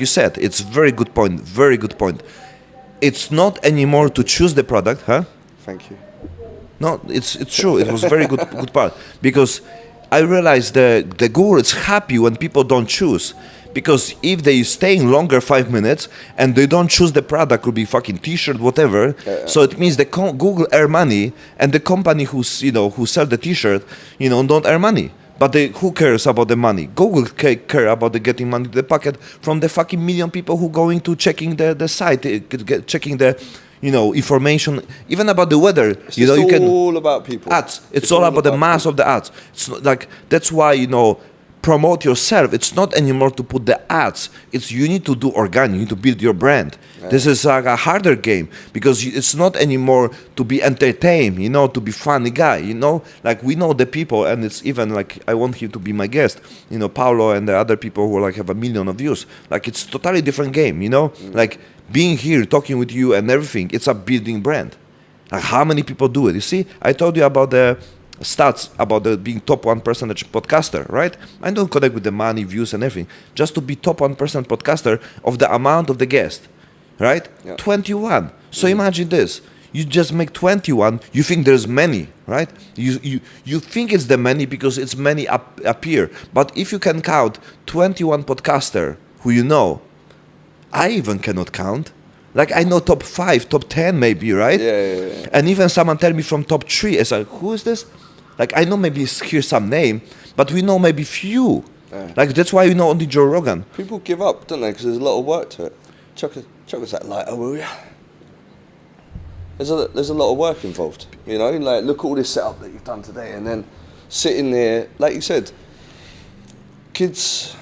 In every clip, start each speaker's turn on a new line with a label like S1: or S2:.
S1: you said, it's very good point. Very good point. It's not anymore to choose the product, huh?
S2: Thank you.
S1: No, it's true. It was very good part, because I realized the Google is happy when people don't choose, because if they staying longer 5 minutes and they don't choose the product, could be fucking T-shirt, whatever. So it means the Google earn money, and the company who sell the T-shirt, don't earn money. But who cares about the money? Google care about the getting money to the pocket from the fucking million people who going to checking the site, checking the information, even about the weather.
S2: It's all about people.
S1: Ads. It's all about the mass of the ads. It's not like, that's why promote yourself. It's not anymore to put the ads. It's you need to do organic. You need to build your brand. Yeah. This is like a harder game, because it's not anymore to be entertained. To be funny guy. Like we know the people, and it's even like I want him to be my guest. Paulo and the other people who like have 1 million of views. Like it's totally different game. Like being here, talking with you and everything. It's a building brand. Like how many people do it? You see, I told you about the stats about being top 1% podcaster, right? I don't connect with the money, views and everything. Just to be top 1% podcaster of the amount of the guest, right? Yeah. 21. So imagine this. You just make 21. You think there's many, right? You think it's the many because it's many appear. But if you can count 21 podcaster who I even cannot count. Like I know top 5, top 10 maybe, right?
S2: Yeah.
S1: And even someone tell me from top 3, it's like, who is this? Like I know maybe hear some name, but we know maybe few. Yeah. Like that's why only Joe Rogan.
S2: People give up, don't they? Because there's a lot of work to it. Chuck us that lighter, will ya? There's a lot of work involved. Like look at all this setup that you've done today, and then sitting there, like you said, kids.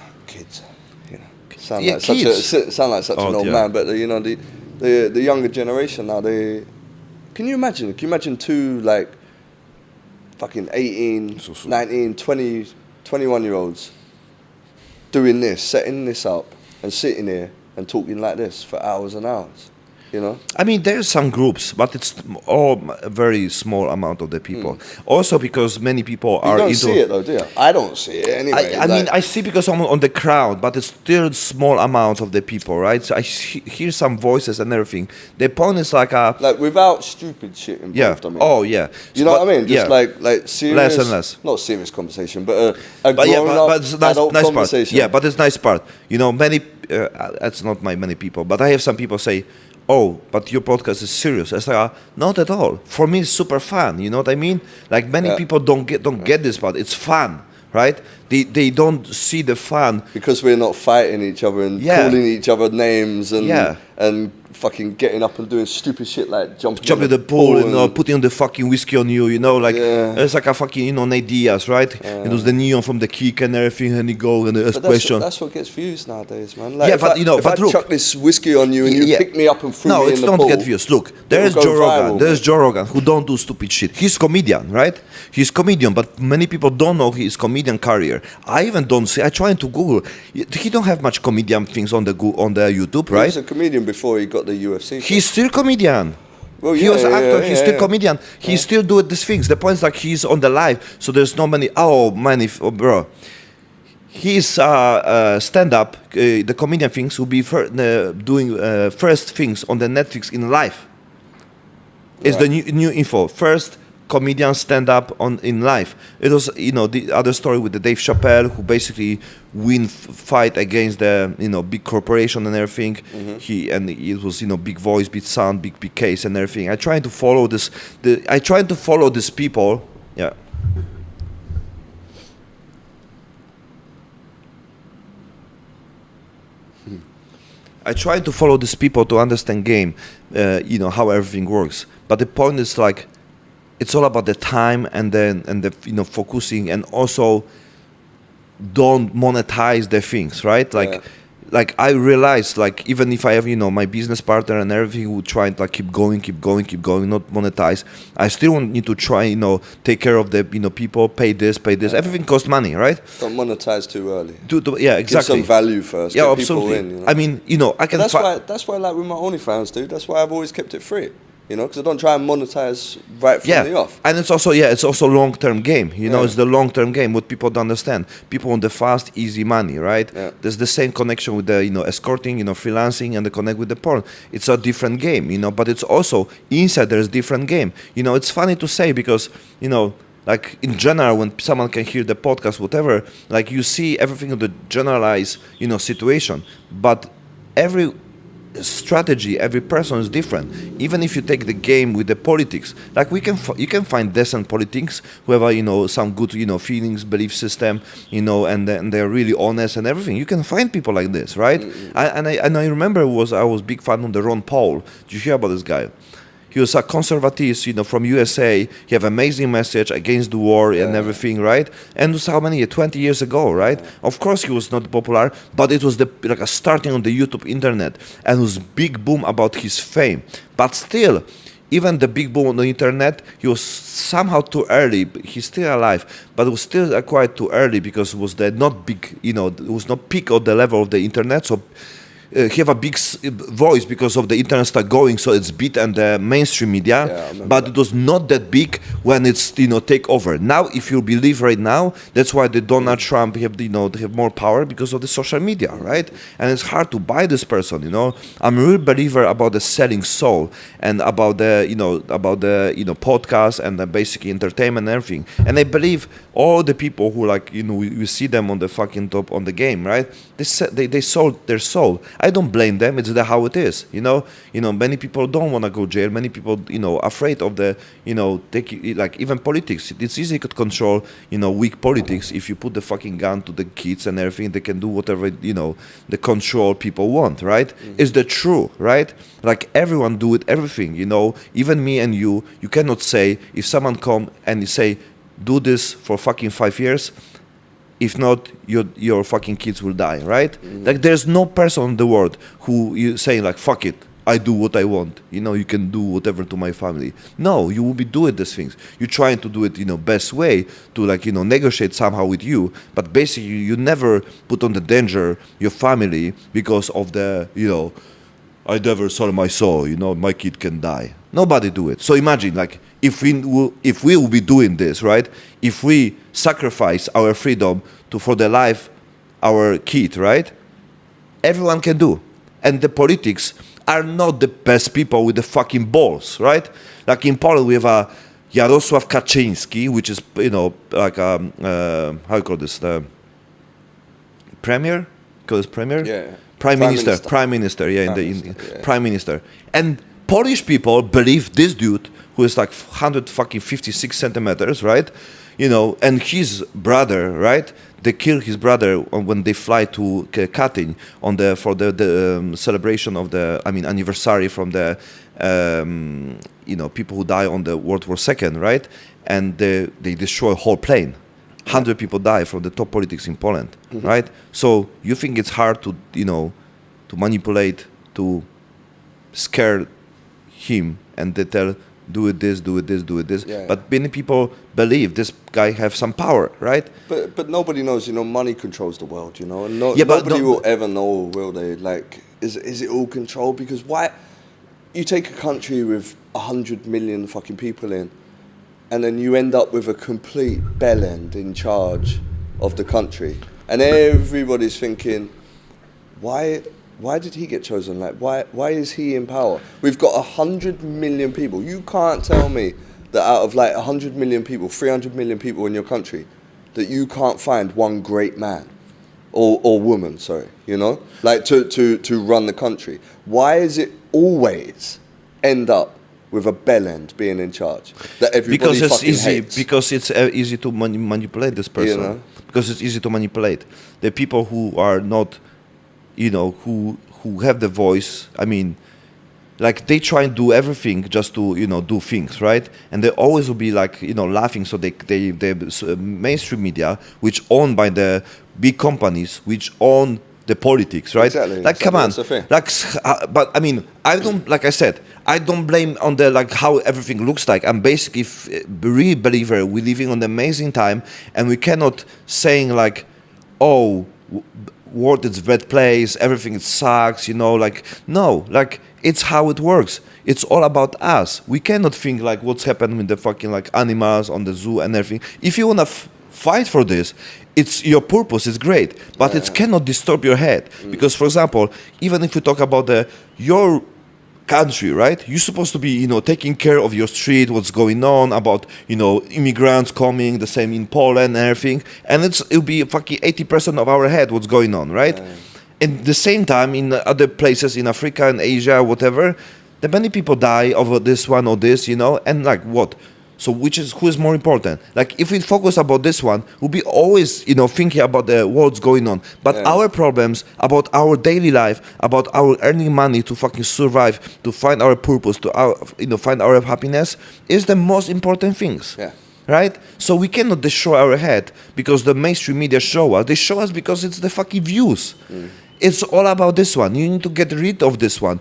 S2: Sound like such an old man, but the younger generation now, can you imagine two like fucking 18, 19, 20, 21-year-olds doing this, setting this up and sitting here and talking like this for hours and hours?
S1: I mean, there's some groups, but it's all a very small amount of the people. Also, because many people are.
S2: You don't see it though, do you? I don't see it anyway.
S1: I mean, I see because I'm on the crowd, but it's still small amount of the people, right? So I hear some voices and everything. The point is like
S2: without stupid shit involved.
S1: Yeah.
S2: I mean.
S1: Oh yeah.
S2: You know what I mean? Just like serious,
S1: less and less.
S2: Not serious conversation, but grown-up adult conversation.
S1: Yeah, but it's nice part. Many. That's not many people, but I have some people say, "Oh, but your podcast is serious." I say, "Not at all. For me, it's super fun." You know what I mean? Like many people don't get this part. It's fun, right? They don't see the fun
S2: because we're not fighting each other and calling each other names and fucking getting up and doing stupid shit like jumping in the pool
S1: and putting the fucking whiskey on you. It's like a fucking Nate Diaz, right? It was the neon from the kick and everything, and he go and ask question.
S2: That's what gets views nowadays, man. Like if I
S1: look,
S2: chuck this whiskey on you and you pick me up and throw me in the pool.
S1: No, it's not get views. Look, there's Joe Rogan. There's Joe Rogan who don't do stupid shit. He's comedian, right? He's comedian, but many people don't know his comedian career. I even don't see. I try to Google. He don't have much comedian things on the YouTube, right?
S2: He was a comedian before he got the UFC.
S1: He's still comedian.
S2: Well,
S1: he was an actor. He's still comedian. He still do these things. The point is like he's on the live, so there's no many. Bro. He's stand up. The comedian things will be doing first things on the Netflix in live. It's the new info. First comedian stand up in live. It was the other story with the Dave Chappelle who basically fight against the big corporation and everything. It was big voice, big sound, big case and everything. I try to follow this. I try to follow these people. Yeah. I try to follow these people to understand game, how everything works. But the point is like, it's all about the time and the focusing, and also don't monetize the things, right? Like I realize, like even if I have my business partner and everything, who try and like keep going, not monetize. I still need to try, take care of the people, pay this. Everything costs money, right?
S2: Don't monetize too early.
S1: Yeah, exactly.
S2: Give some value first.
S1: Yeah,
S2: get
S1: absolutely.
S2: People in,
S1: I mean, I can.
S2: That's why, like with my OnlyFans, dude. That's why I've always kept it free. You know, because I don't try and monetize right from the off.
S1: And it's also long-term game. You know, it's the long-term game. What people don't understand, people want the fast, easy money, right?
S2: Yeah.
S1: There's the same connection with the escorting, freelancing, and the connect with the porn. It's a different game, but it's also inside there's different game. It's funny to say because like in general, when someone can hear the podcast, whatever, like you see everything in the generalized situation, but every strategy, every person is different. Even if you take the game with the politics, like you can find decent politics who have some good feelings, belief system, and they're really honest and everything. You can find people like this, right? And I remember I was big fan of the Ron Paul. Did you hear about this guy? He was a conservative, from USA. He have amazing message against the war and everything, right? And it was how many? 20 years ago, right? Yeah. Of course, he was not popular, but it was like a starting on the YouTube internet, and it was big boom about his fame. But still, even the big boom on the internet, he was somehow too early. He's still alive, but it was still quite too early because it was not big, it was not peak of the level of the internet. So. He have a big voice because of the internet start going, so it's beat and the mainstream media, but it was not that big when it's take over. Now, if you believe right now, that's why the Donald Trump have they have more power because of the social media, right? And it's hard to buy this person. I'm a real believer about the selling soul and about the podcast and the basic entertainment and everything. And I believe all the people who we see them on the fucking top on the game, right? They sold their soul. I don't blame them. It's how it is. Many people don't want to go jail. Many people, afraid of the, even politics. It's easy to control, weak politics. If you put the fucking gun to the kids and everything, they can do whatever, the control people want, right? Mm-hmm. Is that true, right? Like everyone do it, everything, even me and you cannot say, if someone come and say, do this for fucking 5 years, if not, your fucking kids will die, right? Mm-hmm. Like there's no person in the world who you say like, fuck it, I do what I want. You can do whatever to my family. No, you will be doing these things. You're trying to do it, best way to negotiate somehow with you. But basically, you never put on the danger your family because of the, I never sold my soul. My kid can die. Nobody do it. So imagine like. If we will be doing this, right? If we sacrifice our freedom for the life, our kid, right? Everyone can do, and the politics are not the best people with the fucking balls, right? Like in Poland, we have a Jarosław Kaczyński, which is like how you call this, the premier? Call this premier?
S2: Yeah.
S1: Prime Minister. Prime Minister. Prime Minister. And Polish people believe this dude, who is like 156 centimeters, right? And his brother, right? They kill his brother when they fly to Katyn for the celebration of the anniversary from the people who die on the World War II, right? And they destroy a whole plane. 100 people die from the top politics in Poland, right? So you think it's hard to to manipulate, to scare him, and they tell, do it this, do it this, do it this. Yeah. But many people believe this guy have some power, right?
S2: But nobody knows, money controls the world, and nobody will ever know, will they? Like, is it all controlled? Because why? You take a country with 100 million fucking people in, and then you end up with a complete bellend in charge of the country, and everybody's thinking, why did he get chosen? Like, why is he in power? We've got 100 million people. You can't tell me that out of like 100 million people, 300 million people in your country, that you can't find one great man or woman, sorry, like to run the country. Why is it always end up with a bellend being in charge that everybody hates?
S1: Because it's easy to manipulate this person. Because it's easy to manipulate. The people who are not, who have the voice, like they try and do everything just to, do things, right? And they always will be like, laughing. So they mainstream media, which owned by the big companies, which own the politics, right?
S2: Exactly.
S1: Like, come on. But I don't, like I said, I don't blame on the how everything looks like. I'm basically really believer we're living on the amazing time, and we cannot saying like, oh, world is bad place, everything sucks, no, like It's how it works. It's all about us. We cannot think like what's happened with the fucking like animals on the zoo and everything. If you wanna fight for this, it's your purpose is great, but it cannot disturb your head. Because, for example, even if we talk about your country, right? You're supposed to be, taking care of your street, what's going on, about, immigrants coming, the same in Poland and everything. And it'll be fucking 80% of our head what's going on, right? At the same time, in other places in Africa and Asia, whatever, the many people die over this one or this, and like what? So who is more important? Like if we focus about this one, we'll be always, thinking about what's going on. But our problems about our daily life, about our earning money to fucking survive, to find our purpose, to find our happiness, is the most important things.
S2: Yeah.
S1: Right? So we cannot destroy our head because the mainstream media show us. They show us because it's the fucking views. It's all about this one. You need to get rid of this one.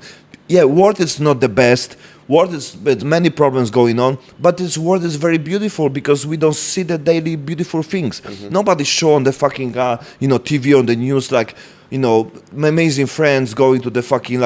S1: Yeah, world is not the best. World is with many problems going on, but this world is very beautiful because we don't see the daily beautiful things. Nobody show on the fucking TV on the news like amazing friends going to the fucking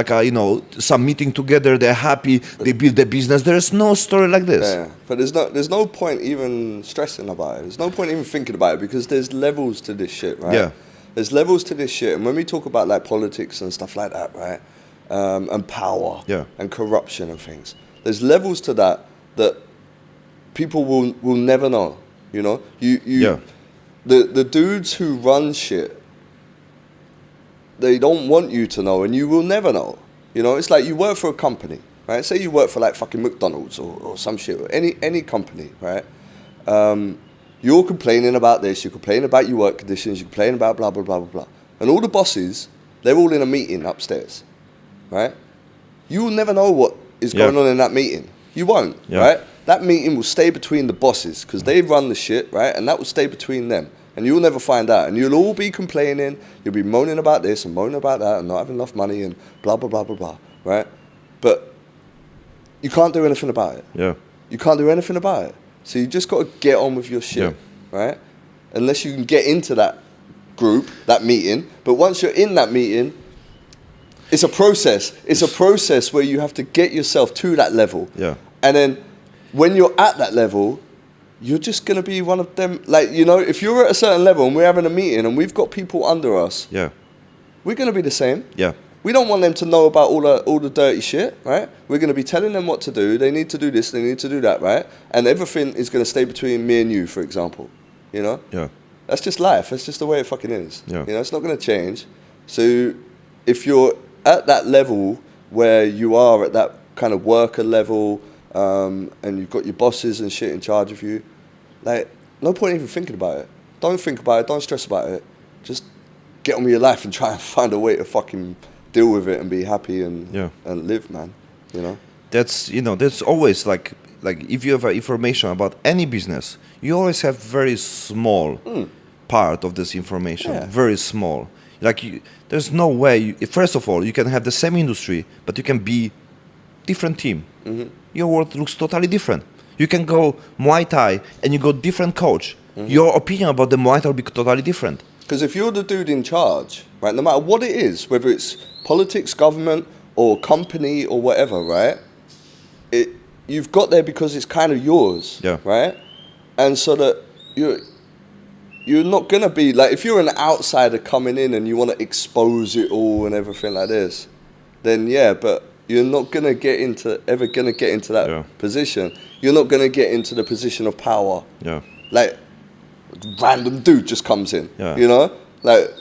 S1: some meeting together. They're happy. They build their business. There's no story like this.
S2: Yeah, but there's no point even stressing about it. There's no point even thinking about it because there's levels to this shit, right?
S1: Yeah.
S2: There's levels to this shit, and when we talk about like politics and stuff like that, right? And power and corruption and things. There's levels to that people will never know. The dudes who run shit, they don't want you to know, and you will never know. It's like you work for a company, right? Say you work for like fucking McDonald's or some shit, or any company, right? You're complaining about this, you're complaining about your work conditions, you're complaining about blah, blah, blah, blah, blah. And all the bosses, they're all in a meeting upstairs. Right? You will never know what is going on in that meeting. You won't, right? That meeting will stay between the bosses because they run the shit, right? And that will stay between them. And you'll never find out. And you'll all be complaining. You'll be moaning about this and moaning about that and not having enough money and blah, blah, blah, blah, blah, right? But you can't do anything about it.
S1: Yeah.
S2: You can't do anything about it. So you just got to get on with your shit, right? Unless you can get into that group, that meeting. But once you're in that meeting, it's a process. It's a process where you have to get yourself to that level. Yeah. And then when you're at that level, you're just going to be one of them. Like, if you're at a certain level and we're having a meeting and we've got people under us, we're going to be the same. Yeah. We don't want them to know about all the dirty shit, right? We're going to be telling them what to do. They need to do this. They need to do that, right? And everything is going to stay between me and you, for example. Yeah. That's just life. That's just the way it fucking is. Yeah. It's not going to change. So if you're at that level where you are at that kind of worker level, and you've got your bosses and shit in charge of you, like, no point even thinking about it. Don't think about it. Don't stress about it. Just get on with your life and try and find a way to fucking deal with it and be happy and live, man.
S1: That's that's always like if you have information about any business, you always have very small part of this information, very small. There's no way. First of all, you can have the same industry, but you can be different team. Your world looks totally different. You can go Muay Thai and you go different coach. Your opinion about the Muay Thai will be totally different.
S2: Because if you're the dude in charge, right, no matter what it is, whether it's politics, government, or company, or whatever, right, you've got there because it's kind of yours, right? And so that you're not going to be, like, if you're an outsider coming in and you want to expose it all and everything like this, then but you're not going to get into that position. You're not going to get into the position of power. Yeah. Like, random dude just comes in, like,